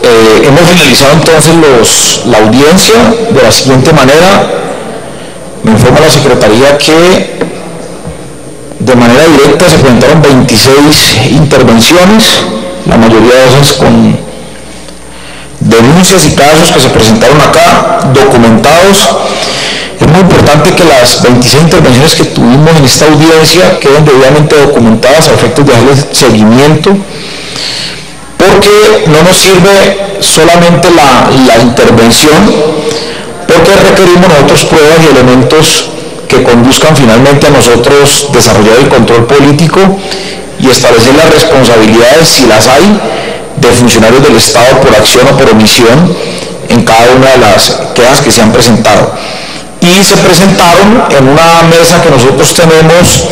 Hemos finalizado entonces la audiencia de la siguiente manera. Me informa la Secretaría que de manera directa se presentaron 26 intervenciones, la mayoría de esas con denuncias y casos que se presentaron acá, documentados. Es muy importante que las 26 intervenciones que tuvimos en esta audiencia queden debidamente documentadas a efectos de darle seguimiento, porque no nos sirve solamente la intervención, porque requerimos nosotros pruebas y elementos que conduzcan finalmente a nosotros desarrollar el control político y establecer las responsabilidades, si las hay, de funcionarios del Estado por acción o por omisión en cada una de las quejas que se han presentado. Y se presentaron en una mesa que nosotros tenemos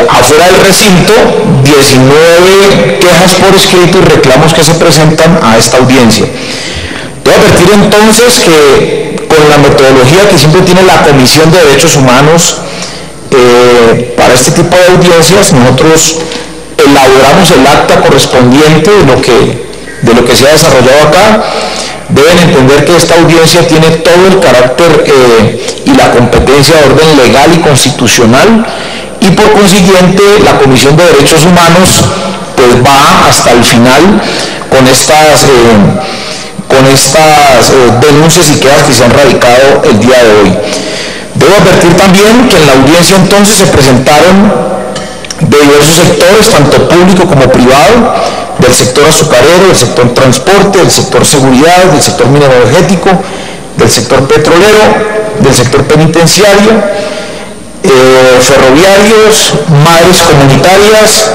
afuera del recinto 19 quejas por escrito y reclamos que se presentan a esta audiencia. Debo advertir entonces que con la metodología que siempre tiene la Comisión de Derechos Humanos para este tipo de audiencias, nosotros elaboramos el acta correspondiente de lo que se ha desarrollado acá. Deben entender que esta audiencia tiene todo el carácter y la competencia de orden legal y constitucional, y por consiguiente la Comisión de Derechos Humanos pues va hasta el final con estas denuncias y quejas que se han radicado el día de hoy. Debo advertir también que en la audiencia entonces se presentaron de diversos sectores, tanto público como privado, del sector azucarero, del sector transporte, del sector seguridad, del sector minero energético, del sector petrolero, del sector penitenciario, ferroviarios, madres comunitarias,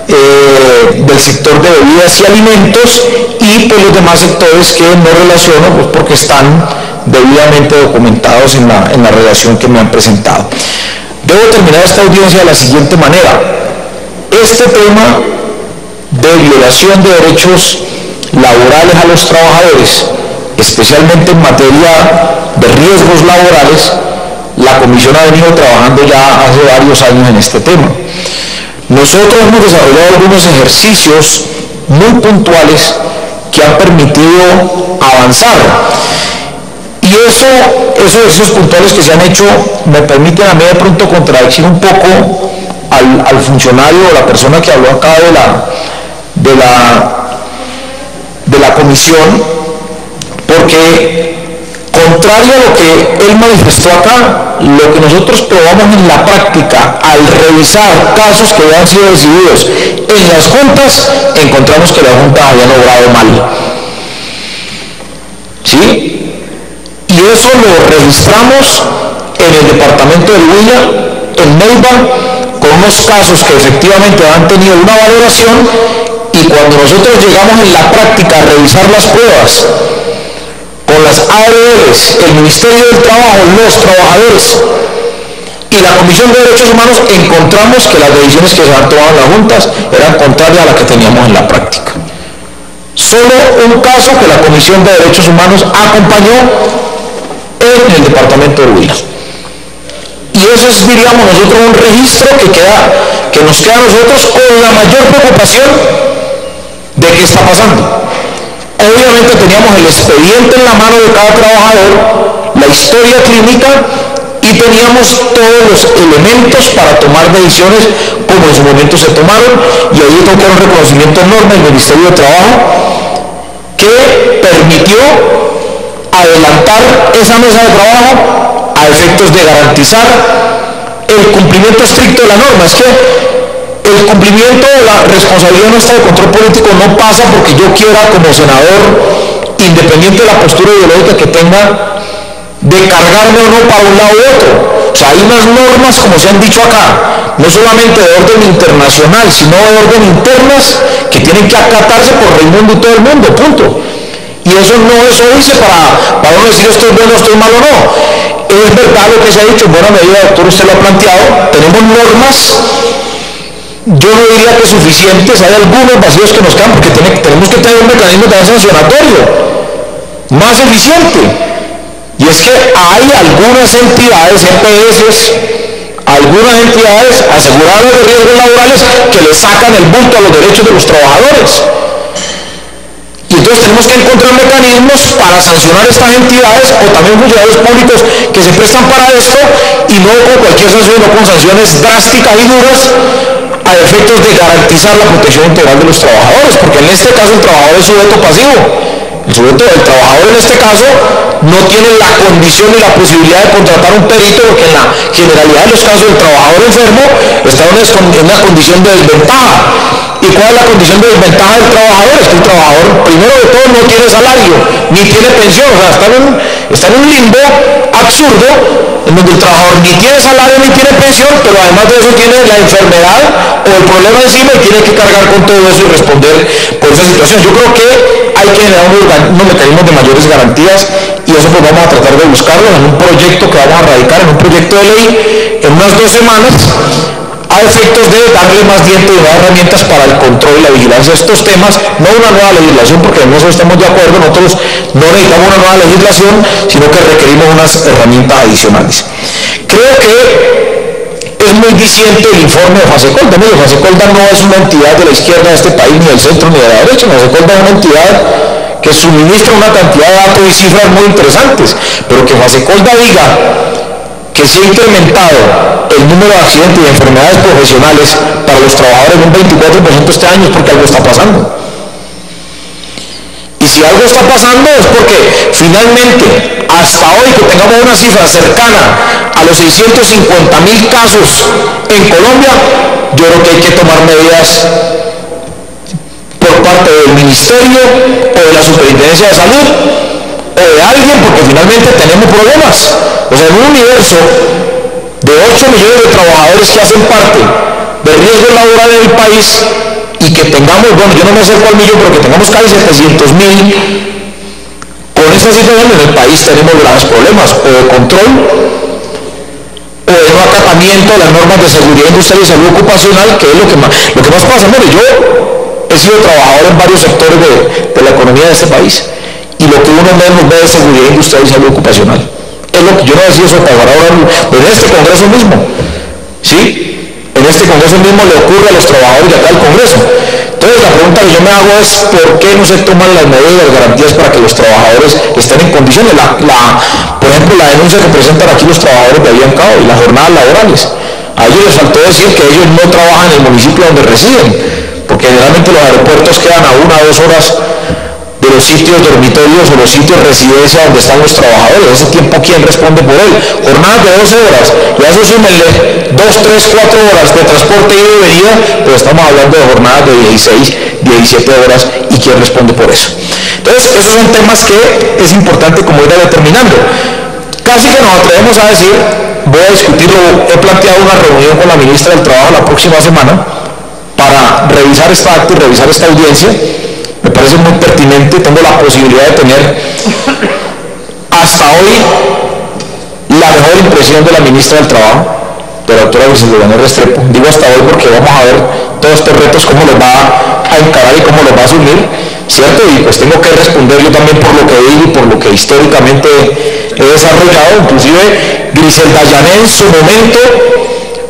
del sector de bebidas y alimentos, y pues los demás sectores que no relaciono pues porque están debidamente documentados en la redacción que me han presentado. Debo terminar esta audiencia de la siguiente manera. Este tema de violación de derechos laborales a los trabajadores, especialmente en materia de riesgos laborales, la Comisión ha venido trabajando ya hace varios años en este tema. Nosotros hemos desarrollado algunos ejercicios muy puntuales que han permitido avanzar. Y esos puntuales que se han hecho me permiten a mí de pronto contradecir un poco al funcionario o la persona que habló acá de la comisión, porque contrario a lo que él manifestó acá, lo que nosotros probamos en la práctica al revisar casos que habían sido decididos en las juntas, encontramos que las juntas habían obrado mal. ¿Sí? Y eso lo registramos en el departamento del Huila, en Neiva, con unos casos que efectivamente han tenido una valoración, y cuando nosotros llegamos en la práctica a revisar las pruebas con las ARLs, el Ministerio del Trabajo, los trabajadores y la Comisión de Derechos Humanos, encontramos que las decisiones que se han tomado en las juntas eran contrarias a las que teníamos en la práctica. Solo un caso que la Comisión de Derechos Humanos acompañó en el departamento de Huila. Y eso es, diríamos nosotros, un registro que nos queda a nosotros con la mayor preocupación de qué está pasando. Obviamente teníamos el expediente en la mano de cada trabajador, la historia clínica, y teníamos todos los elementos para tomar decisiones como en su momento se tomaron, y ahí tengo que dar un reconocimiento enorme al Ministerio de Trabajo, que permitió adelantar esa mesa de trabajo a efectos de garantizar el cumplimiento estricto de la norma. Es que el cumplimiento de la responsabilidad nuestra de control político no pasa porque yo quiera, como senador, independiente de la postura ideológica que tenga, de cargarme o no para un lado u otro. O sea, hay unas normas, como se han dicho acá, no solamente de orden internacional, sino de orden internas, que tienen que acatarse por Raimundo y todo el mundo, punto. Y eso dice para uno decir estoy bueno, estoy malo, no. Es verdad lo que se ha dicho, en buena medida, doctor, usted lo ha planteado, tenemos normas, yo no diría que suficientes, hay algunos vacíos que nos quedan, porque tenemos que tener un mecanismo también sancionatorio más eficiente. Y es que hay algunas entidades, EPS, algunas entidades aseguradoras de riesgos laborales que le sacan el bulto a los derechos de los trabajadores. Y entonces tenemos que encontrar mecanismos para sancionar estas entidades o también funcionarios públicos que se prestan para esto, y no con cualquier sanción, no con sanciones drásticas y duras a efectos de garantizar la protección integral de los trabajadores, porque en este caso el trabajador es sujeto pasivo. El trabajador en este caso no tiene la condición ni la posibilidad de contratar un perito, porque en la generalidad de los casos el trabajador enfermo está en una condición de desventaja. ¿Y cuál es la condición de desventaja del trabajador? Es que el trabajador, primero de todo, no tiene salario, ni tiene pensión, o sea, está en un limbo absurdo, en donde el trabajador ni tiene salario ni tiene pensión, pero además de eso tiene la enfermedad o el problema encima y tiene que cargar con todo eso y responder por esa situación. Yo creo que hay que generar unos mecanismos de mayores garantías, y eso pues vamos a tratar de buscarlo en un proyecto que vamos a radicar, en un proyecto de ley en unas 2 semanas, a efectos de darle más diente y más herramientas para el control y la vigilancia de estos temas, no una nueva legislación, porque en eso estamos de acuerdo, nosotros no necesitamos una nueva legislación, sino que requerimos unas herramientas adicionales. Creo que es muy diciente el informe de Fasecolda. Mire, Fasecolda no es una entidad de la izquierda de este país, ni del centro, ni de la derecha. Fasecolda es una entidad que suministra una cantidad de datos y cifras muy interesantes, pero que Fasecolda diga que se ha incrementado el número de accidentes y enfermedades profesionales para los trabajadores en un 24% este año, es porque algo está pasando. Y si algo está pasando es porque finalmente, hasta hoy que tengamos una cifra cercana a los 650.000 casos en Colombia, yo creo que hay que tomar medidas por parte del Ministerio o de la Superintendencia de Salud o de alguien, porque finalmente tenemos problemas. O sea, en un universo de 8 millones de trabajadores que hacen parte de riesgo laboral en el país, y que tengamos, bueno, yo no me acerco al millón, pero que tengamos casi 700.000, con esta situación en el país tenemos graves problemas, o de control, o de no acatamiento de las normas de seguridad industrial y salud ocupacional, que es lo que más pasa. Mire, yo he sido trabajador en varios sectores de la economía de este país, y lo que uno menos ve es seguridad industrial y salud ocupacional. Es lo que yo no decía, eso pasará ahora en este Congreso mismo, ¿sí? En este Congreso mismo le ocurre a los trabajadores de acá del Congreso. Entonces la pregunta que yo me hago es ¿por qué no se toman las medidas y las garantías para que los trabajadores estén en condiciones? Por ejemplo, la denuncia que presentan aquí los trabajadores de Aviancao y las jornadas laborales. A ellos les faltó decir que ellos no trabajan en el municipio donde residen, porque generalmente los aeropuertos quedan a 1 o 2 horas de los sitios dormitorios o los sitios de residencia donde están los trabajadores. Ese tiempo, ¿quién responde por él? Jornadas de 12 horas, y a eso súmenle 2, 3, 4 horas de transporte ida y venida, pero estamos hablando de jornadas de 16, 17 horas, ¿y quién responde por eso? Entonces, esos son temas que es importante como ir determinando. Casi que nos atrevemos a decir, voy a discutirlo, he planteado una reunión con la ministra del Trabajo la próxima semana para revisar esta acta y revisar esta audiencia. Me parece muy pertinente, tengo la posibilidad de tener hasta hoy la mejor impresión de la ministra del Trabajo, de la doctora Vicente Restrepo. Digo hasta hoy porque vamos a ver todos estos retos, cómo los va a encarar y cómo los va a asumir, ¿cierto? Y pues tengo que responder yo también por lo que digo y por lo que históricamente he desarrollado. Inclusive Griselda Llané en su momento,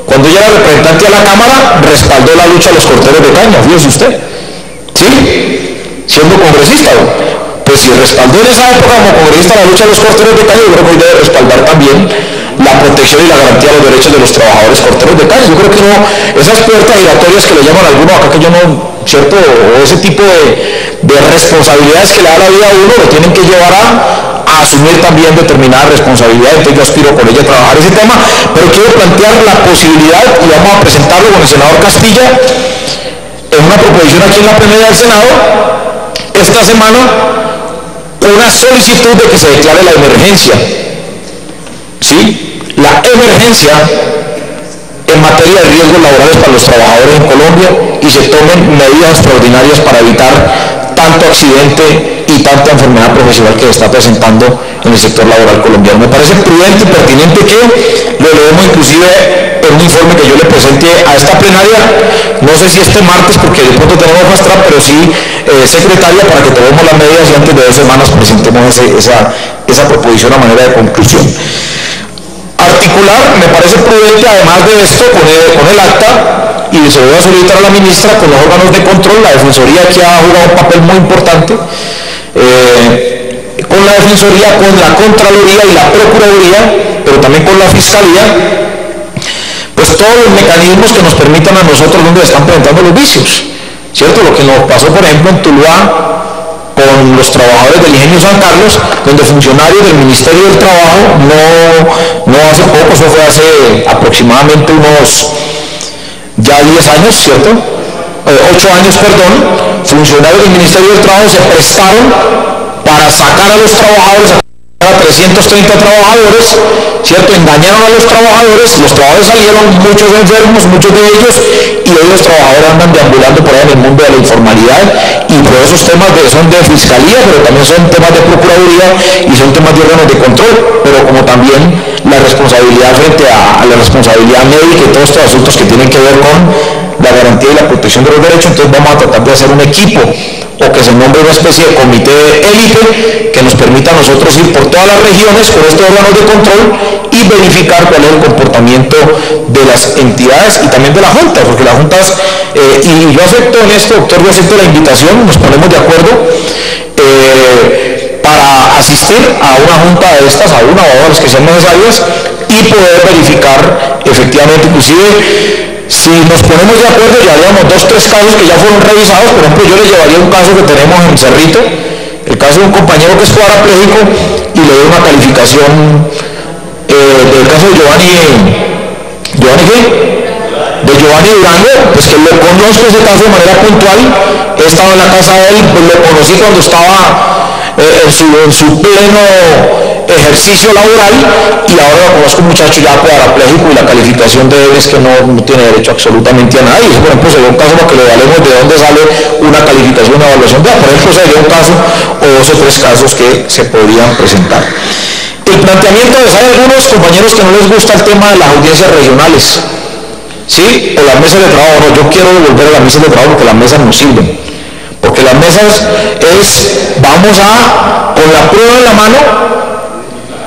cuando ella era representante a la Cámara, respaldó la lucha a los corteros de caña, fíjese usted, ¿sí? Siendo congresista, pues si respaldó en esa época como congresista la lucha de los corteros de calle, yo creo que hoy debe respaldar también la protección y la garantía de los derechos de los trabajadores corteros de calle. Yo creo que no, esas puertas giratorias que le llaman a algunos acá, que yo no, ¿cierto? O ese tipo de responsabilidades que le da la vida a uno, lo tienen que llevar a asumir también determinadas responsabilidades. Entonces yo aspiro con ella a trabajar ese tema, pero quiero plantear la posibilidad, y vamos a presentarlo con el senador Castilla en una proposición aquí en la plenaria del Senado esta semana, una solicitud de que se declare la emergencia, ¿sí? La emergencia en materia de riesgos laborales para los trabajadores en Colombia, y se tomen medidas extraordinarias para evitar tanto accidente y tanta enfermedad profesional que se está presentando en el sector laboral colombiano. Me parece prudente y pertinente que lo leemos inclusive en un informe que yo le presente a esta plenaria, no sé si este martes porque de pronto tenemos fast track, pero sí secretaria, para que tomemos las medidas y antes de 2 semanas presentemos esa proposición a manera de conclusión. particular, me parece prudente, además de esto, con el acta, y se lo voy a solicitar a la ministra, con los órganos de control, la Defensoría que ha jugado un papel muy importante, con la Defensoría, con la Contraloría y la Procuraduría, pero también con la Fiscalía, pues todos los mecanismos que nos permitan a nosotros donde están presentando los vicios, ¿cierto? Lo que nos pasó, por ejemplo, en Tuluá, con los trabajadores del Ingenio San Carlos, donde funcionarios del Ministerio del Trabajo, no hace poco, eso fue hace aproximadamente unos ya 10 años, ¿cierto? 8 años, perdón, funcionarios del Ministerio del Trabajo se prestaron para sacar a los trabajadores, a 330 trabajadores, ¿cierto? Engañaron a los trabajadores salieron muchos enfermos, muchos de ellos, y hoy los trabajadores andan deambulando por ahí en el mundo de la informalidad, y por esos temas son de fiscalía, pero también son temas de procuraduría y son temas de órganos de control, pero como también la responsabilidad frente a la responsabilidad médica y todos estos asuntos que tienen que ver con la garantía y la protección de los derechos. Entonces vamos a tratar de hacer un equipo, o que se nombre una especie de comité de élite que nos permita a nosotros ir por todas las regiones con estos órganos de control y verificar cuál es el comportamiento de las entidades y también de las juntas, porque las juntas, y yo acepto en esto, doctor, yo acepto la invitación, nos ponemos de acuerdo para asistir a una junta de estas, a una o a las que sean necesarias, y poder verificar efectivamente, inclusive si nos ponemos de acuerdo, llevaríamos 2 o 3 casos que ya fueron revisados. Por ejemplo, yo les llevaría un caso que tenemos en Cerrito, el caso de un compañero que es cuadrapléjico, y le doy una calificación del caso de Giovanni Durango, pues que lo conozco ese caso de manera puntual, he estado en la casa de él, pues lo conocí cuando estaba en su pleno ejercicio laboral, y ahora lo conozco un muchacho ya cuadrapléjico, y la calificación de él es que no tiene derecho absolutamente a nada. Y eso, por ejemplo, sería un caso para que le evaluemos de dónde sale una calificación, una evaluación de, por ejemplo, sería un caso o 2 o 3 casos que se podrían presentar. El planteamiento de, ¿saben algunos compañeros que no les gusta el tema de las audiencias regionales? ¿Sí? O las mesas de trabajo. No, yo quiero volver a las mesas de trabajo porque las mesas no sirven. Porque las mesas vamos a, con la prueba en la mano,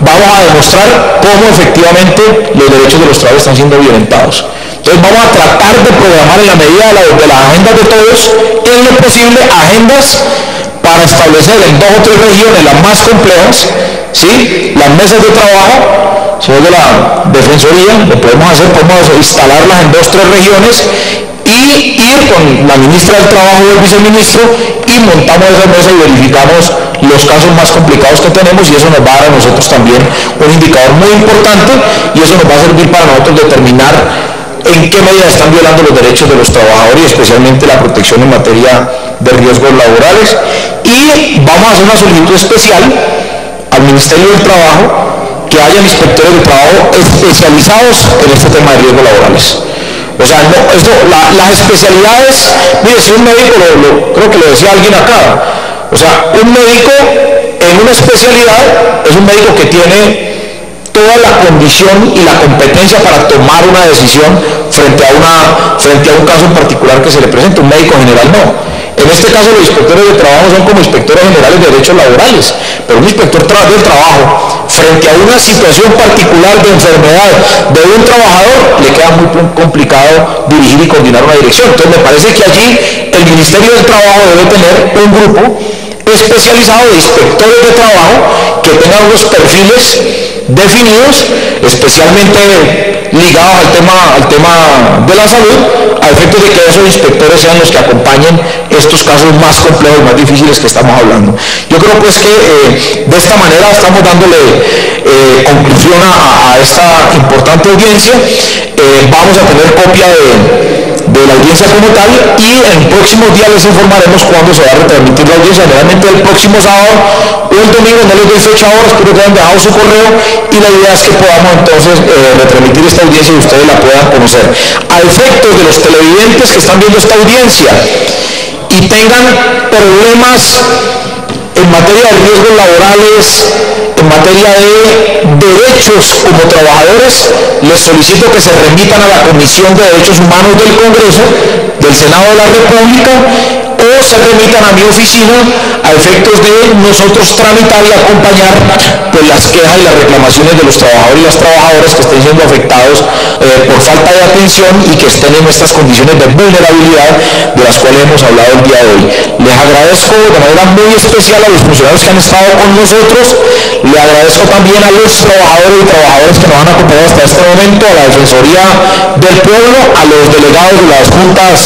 vamos a demostrar cómo efectivamente los derechos de los trabajadores están siendo violentados. Entonces vamos a tratar de programar en la medida de las agendas de todos, en lo posible, agendas para establecer en 2 o 3 regiones, las más complejas, ¿sí?, las mesas de trabajo. Señor de la Defensoría, lo podemos hacer, podemos instalarlas en 2 o 3 regiones, y ir con la ministra del Trabajo y el viceministro y montamos esa mesa y verificamos los casos más complicados que tenemos, y eso nos va a dar a nosotros también un indicador muy importante, y eso nos va a servir para nosotros determinar en qué medida están violando los derechos de los trabajadores, y especialmente la protección en materia de riesgos laborales. Y vamos a hacer una solicitud especial al Ministerio del Trabajo que hayan inspectores de trabajo especializados en este tema de riesgos laborales. O sea, las especialidades, mire, si un médico, creo que lo decía alguien acá, o sea, un médico en una especialidad es un médico que tiene toda la condición y la competencia para tomar una decisión frente a un caso en particular que se le presenta. Un médico general no. En este caso los inspectores de trabajo son como inspectores generales de derechos laborales, pero un inspector del trabajo frente a una situación particular de enfermedad de un trabajador le queda muy complicado dirigir y coordinar una dirección. Entonces me parece que allí el Ministerio del Trabajo debe tener un grupo especializado de inspectores de trabajo que tengan unos perfiles definidos, especialmente ligados al tema de la salud, a efectos de que esos inspectores sean los que acompañen estos casos más complejos, más difíciles que estamos hablando. Yo creo pues que de esta manera estamos dándole conclusión a esta importante audiencia. Vamos a tener copia de la audiencia como tal, y en próximos días les informaremos cuándo se va a retransmitir la audiencia, generalmente el próximo sábado o el domingo. No les doy fecha ahora, espero que hayan dejado su correo, y la idea es que podamos entonces retransmitir esta audiencia y ustedes la puedan conocer. A efectos de los televidentes que están viendo esta audiencia y tengan problemas en materia de riesgos laborales, en materia de derechos como trabajadores, les solicito que se remitan a la Comisión de Derechos Humanos del Congreso, del Senado de la República, o se remitan a mi oficina a efectos de nosotros tramitar y acompañar pues, las quejas y las reclamaciones de los trabajadores y las trabajadoras que estén siendo afectados por falta de atención y que estén en estas condiciones de vulnerabilidad de las cuales hemos hablado el día de hoy. Les agradezco de manera muy especial a los funcionarios que han estado con nosotros, le agradezco también a los trabajadores y trabajadoras que nos han acompañado hasta este momento, a la Defensoría del Pueblo, a los delegados de las juntas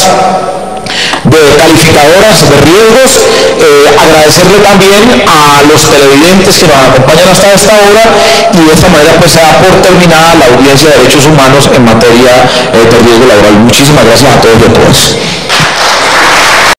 de calificadoras de riesgos, agradecerle también a los televidentes que nos acompañan hasta esta hora y de esta manera pues se da por terminada la audiencia de derechos humanos en materia de riesgo laboral. Muchísimas gracias a todos y a todas.